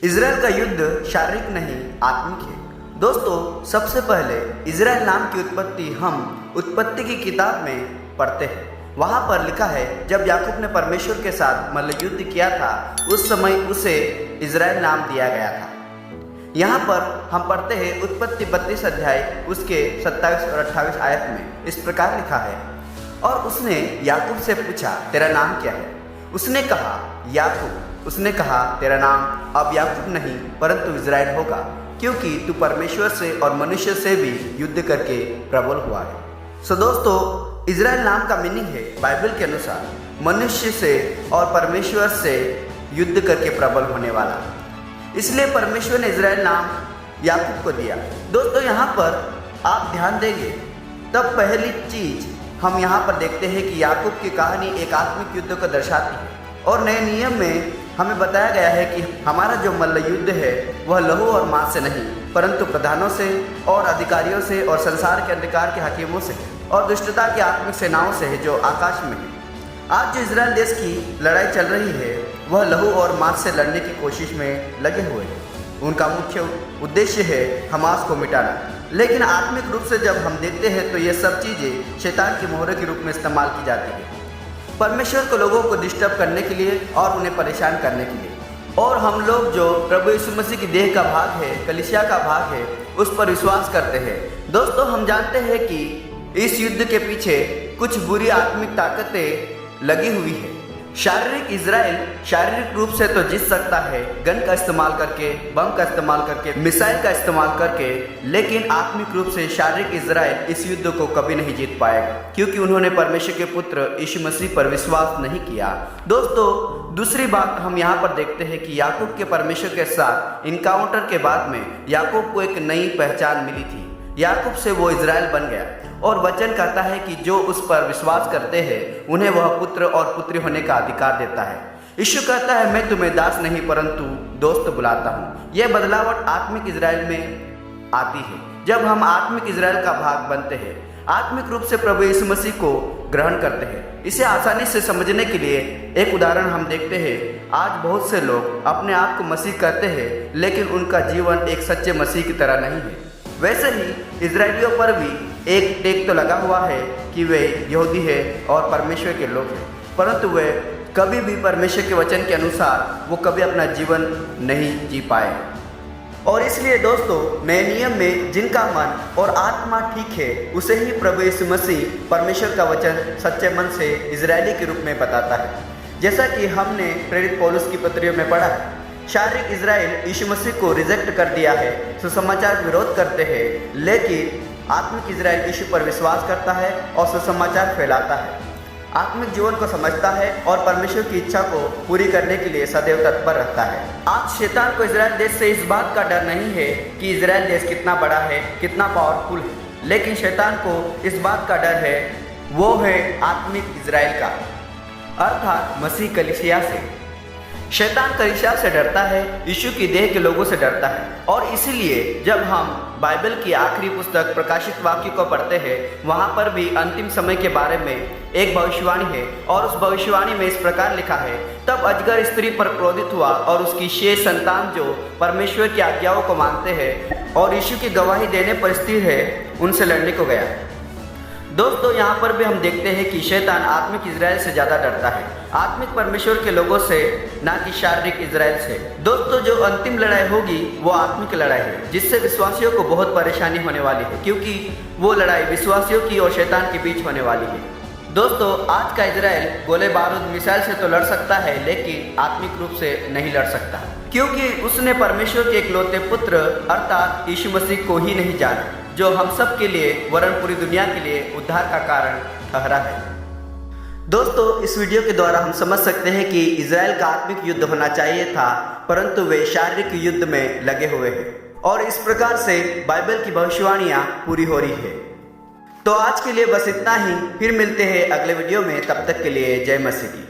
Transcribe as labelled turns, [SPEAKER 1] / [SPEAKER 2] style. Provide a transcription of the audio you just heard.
[SPEAKER 1] Israel का युद्ध शारीरिक नहीं आत्मिक है। दोस्तों, सबसे पहले इजराइल नाम की उत्पत्ति हम उत्पत्ति की किताब में पढ़ते हैं। वहाँ पर लिखा है, जब याकूब ने परमेश्वर के साथ मल्लयुद्ध किया था उस समय उसे इजराइल नाम दिया गया था। यहाँ पर हम पढ़ते हैं उत्पत्ति 32 अध्याय उसके 27 और 28 आयत में इस प्रकार लिखा है, और उसने याकूब से पूछा, तेरा नाम क्या है? उसने कहा, याकूब। उसने कहा, तेरा नाम अब याकूब नहीं परंतु इजराइल होगा, क्योंकि तू परमेश्वर से और मनुष्य से भी युद्ध करके प्रबल हुआ है। सो दोस्तों, इजराइल नाम का मीनिंग है बाइबल के अनुसार मनुष्य से और परमेश्वर से युद्ध करके प्रबल होने वाला। इसलिए परमेश्वर ने इजराइल नाम याकूब को दिया। दोस्तों, यहाँ पर आप ध्यान देंगे तब पहली चीज हम यहाँ पर देखते हैं कि याकूब की कहानी एक आत्मिक युद्ध को दर्शाती है, और नए नियम में हमें बताया गया है कि हमारा जो मल्ल युद्ध है वह लहू और मांस से नहीं परंतु प्रधानों से और अधिकारियों से और संसार के अंधकार के हकीमों से और दुष्टता की आत्मिक सेनाओं से है जो आकाश में है। आज जो इजराइल देश की लड़ाई चल रही है वह लहू और मांस से लड़ने की कोशिश में लगे हुए हैं। उनका मुख्य उद्देश्य है हमास को मिटाना, लेकिन आत्मिक रूप से जब हम देखते हैं तो ये सब चीज़ें शैतान की मोहरे के रूप में इस्तेमाल की जाती है, परमेश्वर को लोगों को डिस्टर्ब करने के लिए और उन्हें परेशान करने के लिए। और हम लोग जो प्रभु यीशु मसीह की देह का भाग है, कलीसिया का भाग है, उस पर विश्वास करते हैं। दोस्तों, हम जानते हैं कि इस युद्ध के पीछे कुछ बुरी आत्मिक ताकतें लगी हुई है। शारीरिक इजराइल शारीरिक रूप से तो जीत सकता है, गन का इस्तेमाल करके, बम का इस्तेमाल करके, मिसाइल का इस्तेमाल करके, लेकिन आत्मिक रूप से शारीरिक इजराइल इस युद्ध को कभी नहीं जीत पाएगा, क्योंकि उन्होंने परमेश्वर के पुत्र यीशु मसीह पर विश्वास नहीं किया। दोस्तों, दूसरी बात हम यहाँ पर देखते हैं कि याकूब के परमेश्वर के साथ इनकाउंटर के बाद में याकूब को एक नई पहचान मिली थी। याकूब से वो इजराइल बन गया, और वचन कहता है कि जो उस पर विश्वास करते हैं उन्हें वह पुत्र और पुत्री होने का अधिकार देता है। यीशु कहता है, मैं तुम्हें दास नहीं परंतु दोस्त बुलाता हूँ। यह बदलावट आत्मिक इजराइल में आती है जब हम आत्मिक इजराइल का भाग बनते हैं, आत्मिक रूप से प्रभु यीशु मसीह को ग्रहण करते हैं। इसे आसानी से समझने के लिए एक उदाहरण हम देखते हैं। आज बहुत से लोग अपने आप को मसीह कहते हैं, लेकिन उनका जीवन एक सच्चे मसीह की तरह नहीं है। वैसे ही इजरायलियों पर भी एक टेक तो लगा हुआ है कि वे यहूदी है और परमेश्वर के लोग हैं, परंतु वे कभी भी परमेश्वर के वचन के अनुसार वो कभी अपना जीवन नहीं जी पाए। और इसलिए दोस्तों, नए नियम में जिनका मन और आत्मा ठीक है उसे ही प्रभु यीशु मसीह परमेश्वर का वचन सच्चे मन से इजरायली के रूप में बताता है। जैसा कि हमने प्रेरित पौलुस की पत्रियों में पढ़ा है, शारीरिक इजराइल यीशु मसीह को रिजेक्ट कर दिया है, सुसमाचार विरोध करते हैं, लेकिन आत्मिक इजराइल यीशु पर विश्वास करता है और सुसमाचार फैलाता है, आत्मिक जीवन को समझता है और परमेश्वर की इच्छा को पूरी करने के लिए सदैव तत्पर रहता है। आज शैतान को इजराइल देश से इस बात का डर नहीं है कि इजराइल देश कितना बड़ा है, कितना पावरफुल है, लेकिन शैतान को इस बात का डर है, वो है आत्मिक इजराइल का, अर्थात मसीह कलीसिया से। शैतान कलीसिया से डरता है, यीशु की देह के लोगों से डरता है, और इसीलिए जब हम बाइबल की आखिरी पुस्तक प्रकाशित वाक्य को पढ़ते हैं, वहाँ पर भी अंतिम समय के बारे में एक भविष्यवाणी है, और उस भविष्यवाणी में इस प्रकार लिखा है, तब अजगर स्त्री पर क्रोधित हुआ और उसकी शेष संतान जो परमेश्वर की आज्ञाओं को मानते हैं और यीशु की गवाही देने पर स्थिर है, उनसे लड़ने को गया। दोस्तों, यहाँ पर भी हम देखते हैं कि शैतान आत्मिक इजराइल से ज़्यादा डरता है, आत्मिक परमेश्वर के लोगों से, ना कि शारीरिक इजराइल से। दोस्तों, जो अंतिम लड़ाई होगी वो आत्मिक लड़ाई है, जिससे विश्वासियों को बहुत परेशानी होने वाली है, क्योंकि वो लड़ाई विश्वासियों की और शैतान के बीच होने वाली है। दोस्तों, आज का इजराइल गोले बारूद मिसाइल से तो लड़ सकता है, लेकिन आत्मिक रूप से नहीं लड़ सकता, क्योंकि उसने परमेश्वर के इकलौते पुत्र अर्थात यीशु मसीह को ही नहीं जाना, जो हम सब के लिए वरन पूरी दुनिया के लिए उद्धार का कारण ठहरा है। दोस्तों, इस वीडियो के द्वारा हम समझ सकते हैं कि इजराइल का आत्मिक युद्ध होना चाहिए था, परंतु वे शारीरिक युद्ध में लगे हुए हैं, और इस प्रकार से बाइबल की भविष्यवाणियां पूरी हो रही है। तो आज के लिए बस इतना ही, फिर मिलते हैं अगले वीडियो में, तब तक के लिए जय मसीह की।